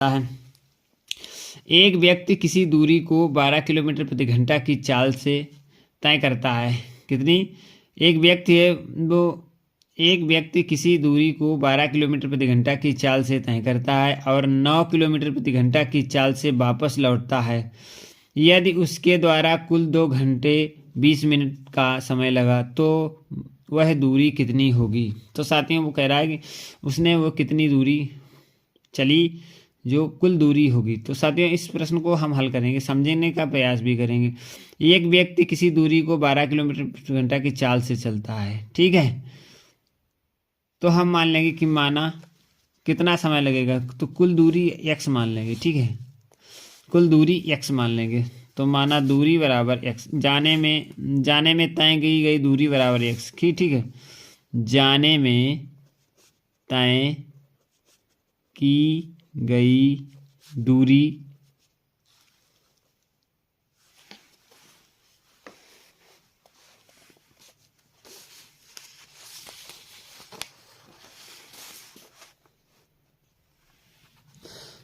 है। एक व्यक्ति किसी दूरी को 12 किलोमीटर प्रति घंटा की चाल से तय करता है। कितनी? एक व्यक्ति है वो एक व्यक्ति किसी दूरी को 12 किलोमीटर प्रति घंटा की चाल से तय करता है और 9 किलोमीटर प्रति घंटा की चाल से वापस लौटता है। यदि उसके द्वारा कुल 2 घंटे 20 मिनट का समय लगा तो वह दूरी कितनी होगी? तो साथियों वो कह रहा है कि उसने वो कितनी दूरी चली जो कुल दूरी होगी। तो साथियों इस प्रश्न को हम हल करेंगे, समझने का प्रयास भी करेंगे। एक व्यक्ति किसी दूरी को 12 किलोमीटर प्रति घंटा की चाल से चलता है, ठीक है। तो हम मान लेंगे कि माना कितना समय लगेगा, तो कुल दूरी x मान लेंगे, ठीक है। कुल दूरी x मान लेंगे, तो माना दूरी बराबर x, जाने में तय की गई दूरी बराबर x, ठीक है। जाने में तय की गई दूरी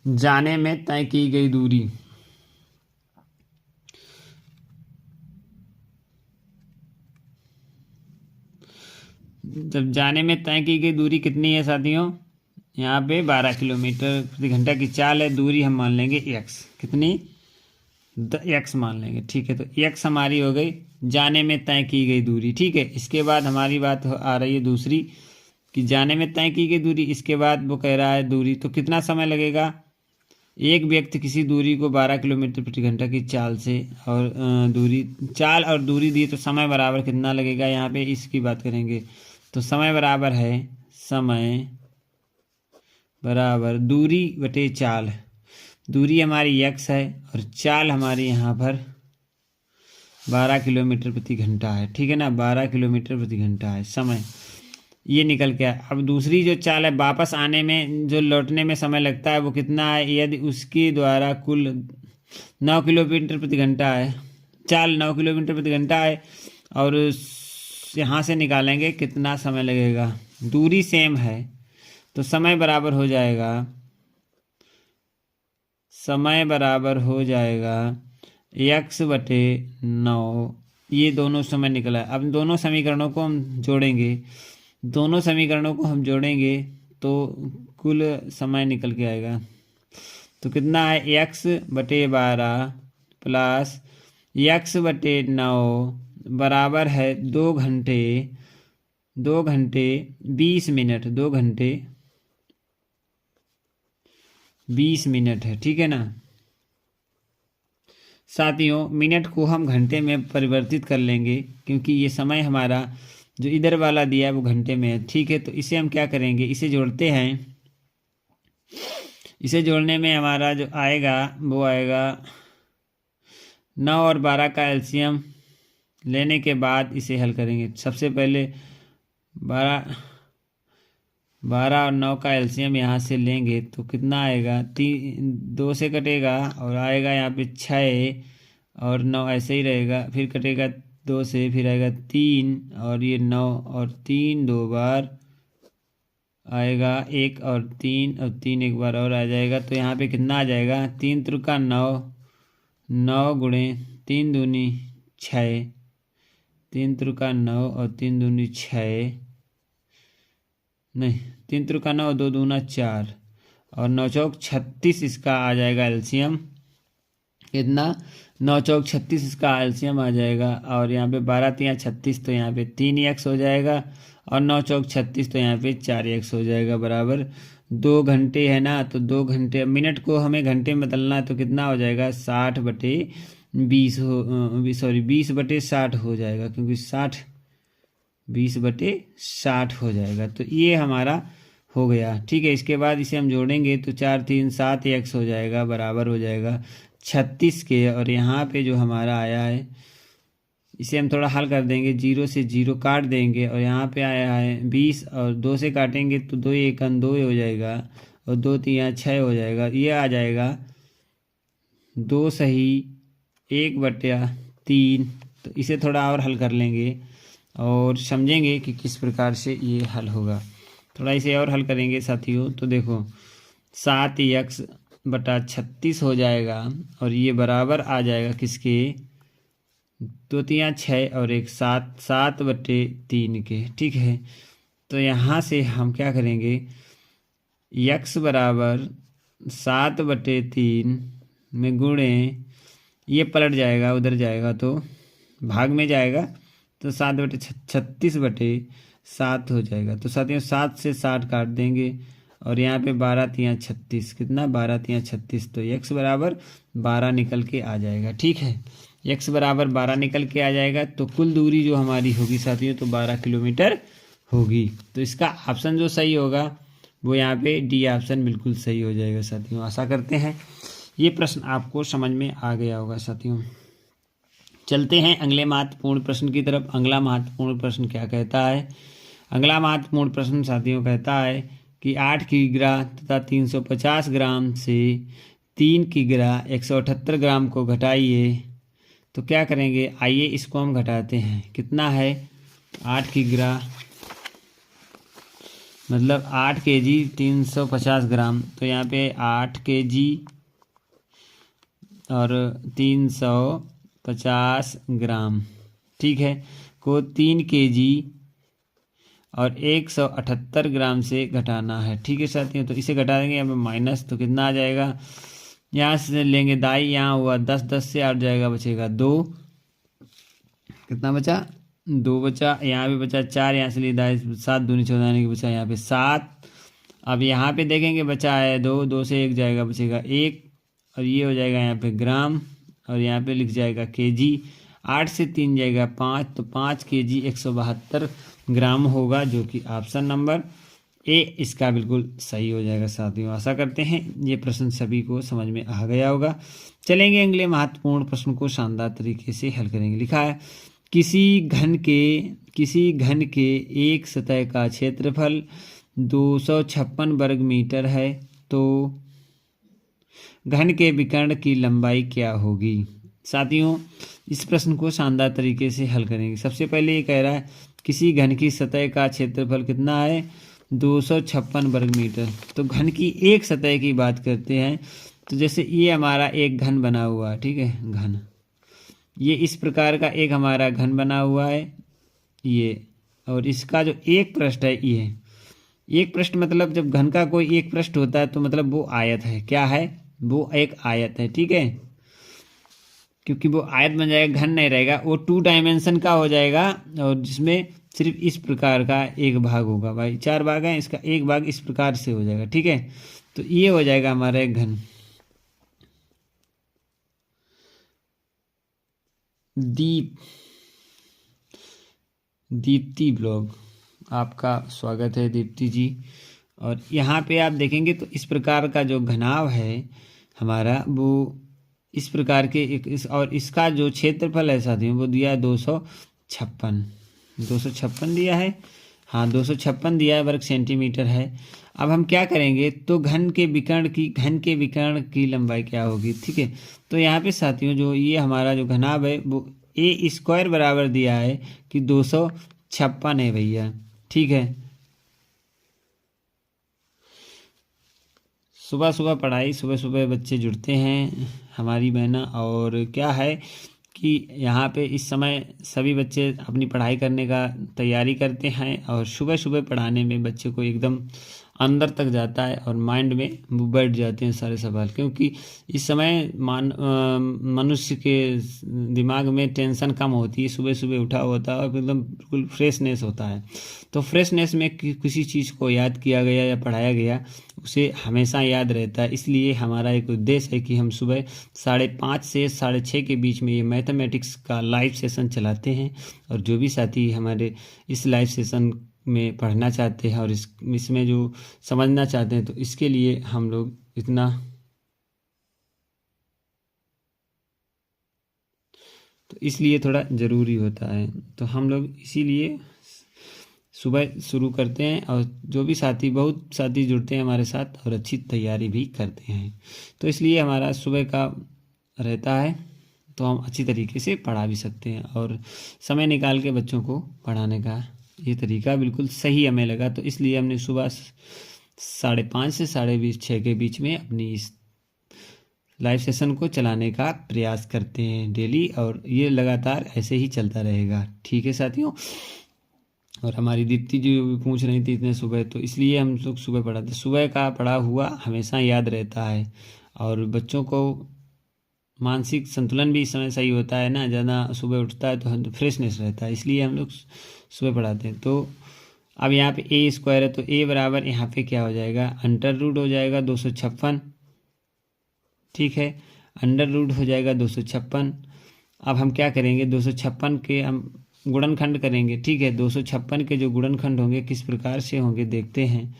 जाने में तय की गई दूरी जब जाने में तय की गई दूरी कितनी है साथियों? यहाँ पे 12 किलोमीटर प्रति घंटा की चाल है, दूरी हम मान लेंगे x, कितनी? x मान लेंगे, ठीक है। तो x हमारी हो गई जाने में तय की गई दूरी, ठीक है। इसके बाद हमारी बात आ रही है दूसरी कि जाने में तय की गई दूरी, इसके बाद वो कह रहा है दूरी, तो कितना समय लगेगा? एक व्यक्ति किसी दूरी को 12 किलोमीटर प्रति घंटा की चाल से और चाल और दूरी दी, तो समय बराबर कितना लगेगा? यहाँ पे इसकी बात करेंगे तो समय बराबर है समय बराबर दूरी बटे चाल। दूरी हमारी x है और चाल हमारी यहाँ पर 12 किलोमीटर प्रति घंटा है, ठीक है ना। 12 किलोमीटर प्रति घंटा है समय, ये निकल के आया। अब दूसरी जो चाल है, वापस आने में जो लौटने में समय लगता है वो कितना है? यदि उसके द्वारा कुल 9 किलोमीटर प्रति घंटा है, चाल 9 किलोमीटर प्रति घंटा है, और यहाँ से निकालेंगे कितना समय लगेगा। दूरी सेम है तो समय बराबर हो जाएगा x बटे 9। ये दोनों समय निकला है। अब दोनों समीकरणों को हम जोड़ेंगे तो कुल समय निकल के आएगा। तो कितना है? x बटे 12 प्लस x बटे 9 बराबर है 2 घंटे 20 मिनट, 2 घंटे 20 मिनट है, ठीक है ना। साथियों मिनट को हम घंटे में परिवर्तित कर लेंगे क्योंकि ये समय हमारा जो इधर वाला दिया है वो घंटे में है, ठीक है। तो इसे हम क्या करेंगे, इसे जोड़ते हैं। इसे जोड़ने में हमारा जो आएगा वो आएगा 9 और 12 का एलसीएम लेने के बाद इसे हल करेंगे। सबसे पहले 12 और 9 का एलसीएम यहाँ से लेंगे तो कितना आएगा? 2 से कटेगा और आएगा यहाँ पे 6 और 9 ऐसे ही रहेगा, फिर कटेगा 2 से, फिर आएगा 3 और ये 9 और 3 2 बार आएगा 1 और 3 और 3 एक बार और आ जाएगा। तो यहाँ पे कितना आ जाएगा? 3 त्रिका 9, 9 गुणे 3 दूनी 6, 3 त्रिका 9 और 3 दूनी 6, नहीं 3 त्रिका 9 और 2 दूना 4 और 9 चौक 36 इसका आ जाएगा एलसीएम। कितना? 9 चौक 36 इसका एलसीएम आ जाएगा। और यहाँ पे 12 3 36 तो यहाँ पे 3x हो जाएगा और 9 चौक 36 तो यहाँ पे 4x हो जाएगा बराबर 2 घंटे है ना। तो 2 घंटे, मिनट को हमें घंटे में बदलना है तो कितना हो जाएगा? 60 बटे 20 20 बटे 60 हो जाएगा, क्योंकि 20 बटे 60 हो जाएगा। तो ये हमारा हो गया, ठीक है। इसके बाद इसे हम जोड़ेंगे तो 4 3 7 x हो जाएगा बराबर हो जाएगा 36 के। और यहाँ पे जो हमारा आया है इसे हम थोड़ा हल कर देंगे, 0 से 0 काट देंगे और यहाँ पे आया है 20 और 2 से काटेंगे तो 2 1 2 हो जाएगा और 2 3 6 हो जाएगा। ये आ जाएगा 2 सही 1 बटे 3। तो इसे थोड़ा और हल कर लेंगे और समझेंगे कि किस प्रकार से ये हल होगा। थोड़ा इसे और हल करेंगे साथियों। तो देखो 7x 7/36 हो जाएगा और ये बराबर आ जाएगा किसके, 2 तियाँ 6 और 1 7, 7/3 के। ठीक है, तो यहाँ से हम क्या करेंगे, x बराबर 7/3 में गुणे, ये पलट जाएगा उधर जाएगा तो भाग में जाएगा, तो 7/36/7 हो जाएगा। तो साथियों 7 से 60 काट देंगे और यहाँ पे 12 तियाँ 36, कितना 12 तियाँ 36, तो x बराबर 12 निकल के आ जाएगा। ठीक है, x बराबर 12 निकल के आ जाएगा, तो कुल दूरी जो हमारी होगी साथियों तो 12 किलोमीटर होगी। तो इसका ऑप्शन जो सही होगा वो यहाँ पे डी ऑप्शन बिल्कुल सही हो जाएगा साथियों। आशा करते हैं ये प्रश्न आपको समझ में आ गया होगा साथियों। चलते हैं अगले महत्वपूर्ण प्रश्न की तरफ। अगला महत्वपूर्ण प्रश्न क्या कहता है, अगला महत्वपूर्ण प्रश्न साथियों कहता है कि 8 किग्रा तथा 350 ग्राम से 3 किग्रा 178 ग्राम को घटाइए। तो क्या करेंगे, आइए इसको हम घटाते हैं। कितना है 8 किग्रा मतलब 8 kg 350 ग्राम, तो यहाँ पे 8 kg और 350 ग्राम, ठीक है, को 3 kg और 178 ग्राम से घटाना है। ठीक है साथियों, तो इसे घटा देंगे यहाँ पे माइनस, तो कितना आ जाएगा, यहाँ से लेंगे दाई, यहाँ हुआ 10, 10 से 8 जाएगा, बचेगा 2, कितना बचा 2 बचा, यहाँ पे बचा 4, यहाँ से लिए दाई 7 दूनी 14 की बचा यहाँ पे 7। अब यहाँ पे देखेंगे बचा है 2, 2 से 1 जाएगा, बचेगा 1 और ये हो जाएगा यहाँ पे ग्राम और यहाँ पे लिख जाएगा केजी। 8 से 3 जाएगा 5, तो 5 kg 172 ग्राम होगा, जो कि ऑप्शन नंबर ए इसका बिल्कुल सही हो जाएगा साथियों। आशा करते हैं ये प्रश्न सभी को समझ में आ गया होगा। चलेंगे अगले महत्वपूर्ण प्रश्न को शानदार तरीके से हल करेंगे। लिखा है किसी घन के एक सतह का क्षेत्रफल 256 वर्ग मीटर है, तो घन के विकर्ण की लंबाई क्या होगी। साथियों इस प्रश्न को शानदार तरीके से हल करेंगे। सबसे पहले ये कह रहा है किसी घन की सतह का क्षेत्रफल कितना है 256 वर्ग मीटर। तो घन की एक सतह की बात करते हैं, तो जैसे ये हमारा एक घन बना हुआ है, ठीक है, घन ये इस प्रकार का एक हमारा घन बना हुआ है ये, और इसका जो एक पृष्ठ है ये एक पृष्ठ, मतलब जब घन का कोई एक पृष्ठ होता है तो मतलब वो आयत है। क्या है, वो एक आयत है। ठीक है, क्योंकि वो आयत बन जाएगा, घन नहीं रहेगा, वो 2 डायमेंशन का हो जाएगा और जिसमें सिर्फ इस प्रकार का एक भाग होगा। भाई 4 भाग हैं, इसका एक भाग इस प्रकार से हो जाएगा। ठीक है, तो ये हो जाएगा हमारा एक घन। दीप्ति ब्लॉग, आपका स्वागत है दीप्ति जी। और यहाँ पे आप देखेंगे तो इस प्रकार का जो घनाव है हमारा वो इस प्रकार के एक और इसका जो क्षेत्रफल है साथियों वो दिया है 256 दिया है, हाँ 256 दिया है वर्ग सेंटीमीटर है। अब हम क्या करेंगे, तो घन के विकर्ण की लंबाई क्या होगी। ठीक है, तो यहाँ पे साथियों जो ये हमारा जो घनाभ है वो ए स्क्वायर बराबर दिया है कि 256 है भैया। ठीक है, सुबह सुबह बच्चे जुड़ते हैं हमारी बहना, और क्या है कि यहाँ पे इस समय सभी बच्चे अपनी पढ़ाई करने का तैयारी करते हैं और सुबह सुबह पढ़ाने में बच्चे को एकदम अंदर तक जाता है और माइंड में वो बैठ जाते हैं सारे सवाल, क्योंकि इस समय मनुष्य के दिमाग में टेंशन कम होती है, सुबह सुबह उठा होता है और एकदम बिल्कुल फ्रेशनेस होता है। तो फ्रेशनेस में किसी चीज़ को याद किया गया या पढ़ाया गया उसे हमेशा याद रहता है। इसलिए हमारा एक उद्देश्य है कि हम सुबह 5:30 से 6:30 के बीच में ये मैथमेटिक्स का लाइव सेशन चलाते हैं, और जो भी साथी हमारे इस लाइव सेशन में पढ़ना चाहते हैं और इसमें जो समझना चाहते हैं, तो इसके लिए हम लोग इतना तो इसलिए थोड़ा ज़रूरी होता है, तो हम लोग इसीलिए सुबह शुरू करते हैं और जो भी साथी बहुत साथी जुड़ते हैं हमारे साथ और अच्छी तैयारी भी करते हैं, तो इसलिए हमारा सुबह का रहता है, तो हम अच्छी तरीके से पढ़ा भी सकते हैं और समय निकाल के बच्चों को पढ़ाने का ये तरीका बिल्कुल सही हमें लगा। तो इसलिए हमने सुबह 5:30 से 5:20 6 के बीच में अपनी इस लाइव सेशन को चलाने का प्रयास करते हैं डेली, और ये लगातार ऐसे ही चलता रहेगा। ठीक है साथियों। और हमारी दीप्ति जी भी पूछ रही थी इतने सुबह, तो इसलिए हम लोग सुबह पढ़ाते। सुबह का पढ़ा हुआ हमेशा याद रहता है, और बच्चों को मानसिक संतुलन भी इस समय सही होता है ना, ज़्यादा सुबह उठता है तो फ्रेशनेस रहता है, इसलिए हम लोग सुबह पढ़ाते हैं। तो अब यहाँ पे ए स्क्वायर है, तो ए बराबर यहाँ पे क्या हो जाएगा, अंडर रूट हो जाएगा 256। ठीक है, अंडर रूट हो जाएगा 256। अब हम क्या करेंगे, 256 के हम गुणनखंड करेंगे। ठीक है, 256 के जो गुणनखंड होंगे किस प्रकार से होंगे देखते हैं।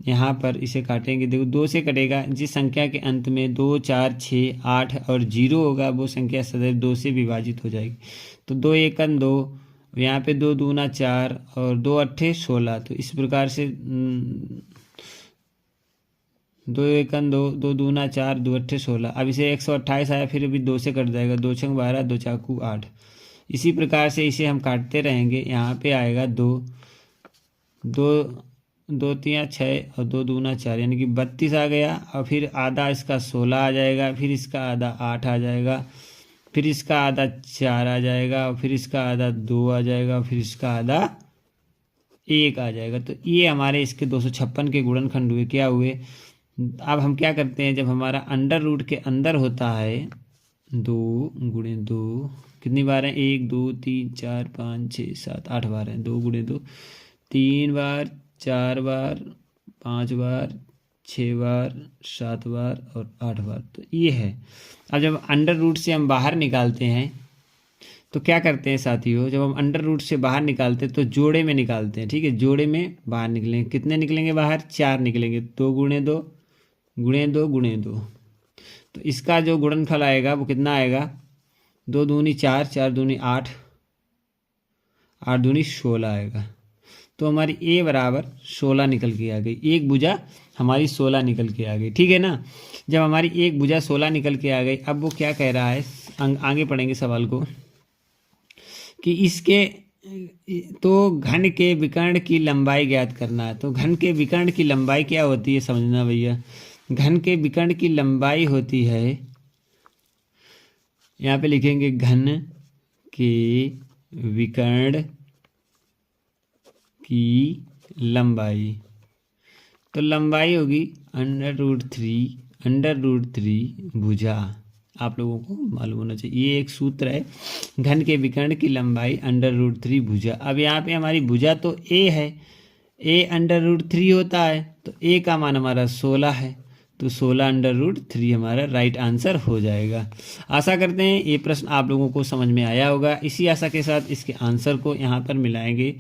यहाँ पर इसे काटेंगे, देखो 2 से कटेगा, जिस संख्या के अंत में 2, 4, 6, 8 और 0 होगा वो संख्या सदैव 2 से विभाजित हो जाएगी। तो 2 एकन 2, यहाँ पे 2 दूना 4 और 2 अट्ठे 16। तो इस प्रकार से 2 एकन 2, 2 दूना 4, 2 अट्ठे 16। अब इसे 128 आया, फिर अभी 2 से कट जाएगा, 2 छंग 12, 2 चाकू 8। इसी प्रकार से इसे हम काटते रहेंगे। यहाँ पे आएगा 2, 2, 2 तिया 6 और 2 दूना 4, यानी कि 32 आ गया। और फिर आधा इसका 16 आ जाएगा, फिर इसका आधा 8 आ जाएगा, फिर इसका आधा 4 आ जाएगा, और फिर इसका आधा 2 आ जाएगा, और फिर इसका आधा 1 आ जाएगा। तो ये हमारे इसके 256 के गुणनखंड हुए। क्या हुए, अब हम क्या करते हैं, जब हमारा अंडर रूट के अंदर होता है 2 गुणे 2, कितनी बार है, 1, 2, 3, 4, 5, 6, 7, 8 बार है। 2 गुणे 2 3 बार, 4 बार, 5 बार, 6 बार, 7 बार और 8 बार। तो ये है। अब जब अंडर रूट से हम बाहर निकालते हैं तो क्या करते हैं साथियों, जब हम अंडर रूट से बाहर निकालते हैं तो जोड़े में निकालते हैं। ठीक है, जोड़े में बाहर निकलेंगे, कितने निकलेंगे बाहर, 4 निकलेंगे। 2 गुणे 2 गुणे 2 गुणे 2। तो इसका जो गुणनफल आएगा वो कितना आएगा, 2 दूनी 4, 4 दूनी 8, 8 दूनी 16 आएगा। तो हमारी ए बराबर 16 निकल के आ गई। एक भुजा हमारी 16 निकल के आ गई। ठीक है ना। जब हमारी एक भुजा 16 निकल के आ गई, अब वो क्या कह रहा है, आगे पढ़ेंगे सवाल को, कि इसके तो घन के विकर्ण की लंबाई ज्ञात करना है। तो घन के विकर्ण की लंबाई क्या होती है समझना भैया। घन के विकर्ण की लंबाई होती है, यहाँ पे लिखेंगे घन के विकर्ण की लंबाई। तो लंबाई होगी अंडर रूट थ्री भुजा। आप लोगों को मालूम होना चाहिए, ये एक सूत्र है, घन के विकर्ण की लंबाई अंडर रूट 3 भुजा। अब यहाँ पे हमारी भुजा तो ए है, ए अंडर रूट 3 होता है, तो ए का मान हमारा 16 है, तो 16 अंडर रूट 3 हमारा राइट आंसर हो जाएगा। आशा करते हैं ये प्रश्न आप लोगों को समझ में आया होगा। इसी आशा के साथ इसके आंसर को यहाँ पर मिलाएंगे,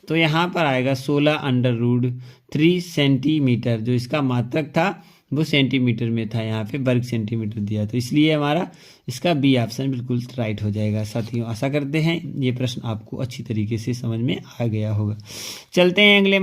तो यहाँ पर आएगा 16 अंडर रूट 3 सेंटीमीटर। जो इसका मात्रक था वो सेंटीमीटर में था, यहाँ पे वर्ग सेंटीमीटर दिया, तो इसलिए हमारा इसका बी ऑप्शन बिल्कुल राइट हो जाएगा। साथियों आशा करते हैं ये प्रश्न आपको अच्छी तरीके से समझ में आ गया होगा। चलते हैं अगले